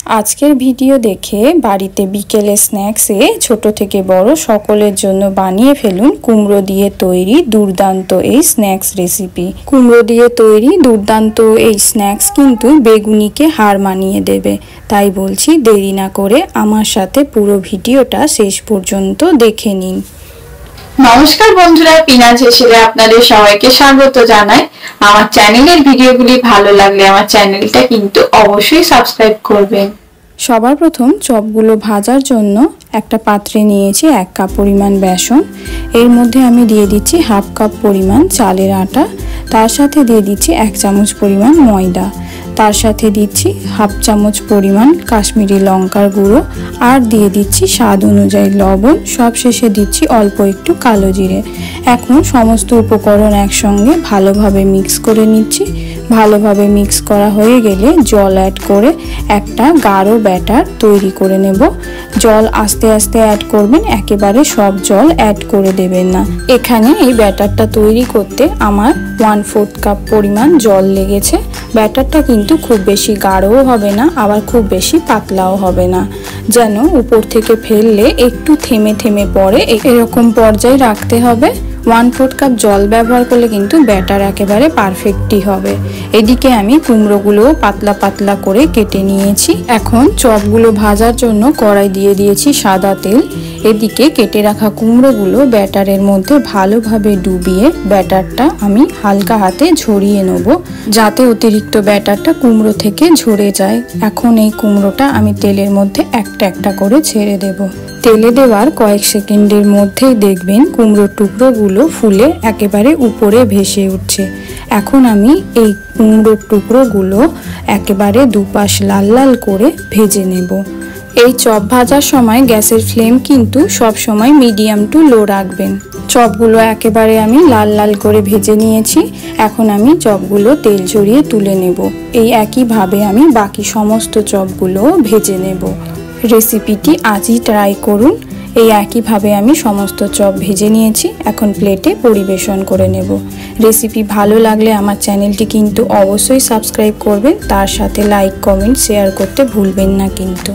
आजकेर भिडियो देखे बाड़ीते बिकेले स्नैक्से छोटो थेके बड़ो सकलेर जोन्नो बानिये फेलुन कुमड़ो दिये तैरी दुर्दान्त एई स्नैक्स रेसिपि। कुमड़ो दिये तैरी दुर्दान्त एई स्नैक्स किन्तु बेगुनिके हार मानिये देबे, ताई बोलछि देरी ना करे आमार साथे पुरो भिडियोटा शेष पर्यन्त देखे निन। नमस्कार बंधुरा, पिनाज हेसेले आपनादेर सबाइके स्वागत जानाई। आमार चैनेलेर भिडियोगुली भालो लागले आमार चैनेलटा किन्तु अवश्यई सबस्क्राइब करबेन। सबार प्रथम चपगुलो भाजार जोन्नो একটা পাত্রে নিয়েছি 1 কাপ পরিমাণ বেসন। এর মধ্যে আমি দিয়ে দিচ্ছি হাফ কাপ পরিমাণ চালের আটা, তার সাথে দিয়ে দিচ্ছি 1 চামচ পরিমাণ ময়দা, তার সাথে দিচ্ছি হাফ চামচ পরিমাণ কাশ্মীরি লঙ্কার গুঁড়ো আর দিয়ে দিচ্ছি স্বাদ অনুযায়ী লবণ, সবশেষে দিচ্ছি অল্প একটু কালো জিরে। এখন সমস্ত উপকরণ একসঙ্গে ভালোভাবে মিক্স করে নিচ্ছি। ভালোভাবে মিক্স করা হয়ে গেলে জল অ্যাড করে একটা গাঢ় ব্যাটার তৈরি করে নেব। জল আস্তে আস্তে অ্যাড করবেন, একেবারে সব জল অ্যাড করে দেবেন না। এখানে এই ব্যাটারটা তৈরি করতে আমার 1/4 কাপ পরিমাণ জল লেগেছে। ব্যাটারটা কিন্তু খুব বেশি গাঢ়ও হবে না, আবার খুব বেশি পাতলাও হবে না, যেন উপর থেকে ফেললে একটু থেমে থেমে পড়ে এরকম পর্যায়ে রাখতে হবে। 1/4 কাপ জল ব্যবহার করলে কিন্তু ব্যাটার একেবারে পারফেক্টই হবে। এদিকে আমি কুমড়োগুলো পাতলা পাতলা করে কেটে নিয়েছি। এখন চপগুলো ভাজার জন্য কড়াই দিয়ে দিয়েছি সাদা তেল। এদিকে কেটে রাখা কুমড়োগুলো ব্যাটারের মধ্যে ভালোভাবে ডুবিয়ে ব্যাটারটা আমি হালকা হাতে ঝরিয়ে নেব, যাতে অতিরিক্ত ব্যাটারটা কুমড়ো থেকে ঝরে যায়। এখন এই কুমড়োটা আমি তেলের মধ্যে একটা একটা করে ছেড়ে দেব। তেলে দেওয়ার কয়েক সেকেন্ডের মধ্যেই দেখবেন কুমড়োর টুকরোগুলো ফুলে একেবারে উপরে ভেসে উঠছে। এখন আমি এই কুমড়োর টুকরোগুলো একেবারে দুপাশ লাল লাল করে ভেজে নেব। এই চপ ভাজার সময় গ্যাসের ফ্লেম কিন্তু সব সময় মিডিয়াম টু লো রাখবেন। চপগুলো একেবারে আমি লাল লাল করে ভেজে নিয়েছি। এখন আমি চপগুলো তেল ঝরিয়ে তুলে নেব। এই একইভাবে আমি বাকি সমস্ত চপগুলো ভেজে নেব। রেসিপিটি আজই ট্রাই করুন। এই একইভাবে আমি সমস্ত চপ ভেজে নিয়েছি, এখন প্লেটে পরিবেশন করে নেব। রেসিপি ভালো লাগলে আমার চ্যানেলটি কিন্তু অবশ্যই সাবস্ক্রাইব করবেন, তার সাথে লাইক কমেন্ট শেয়ার করতে ভুলবেন না কিন্তু।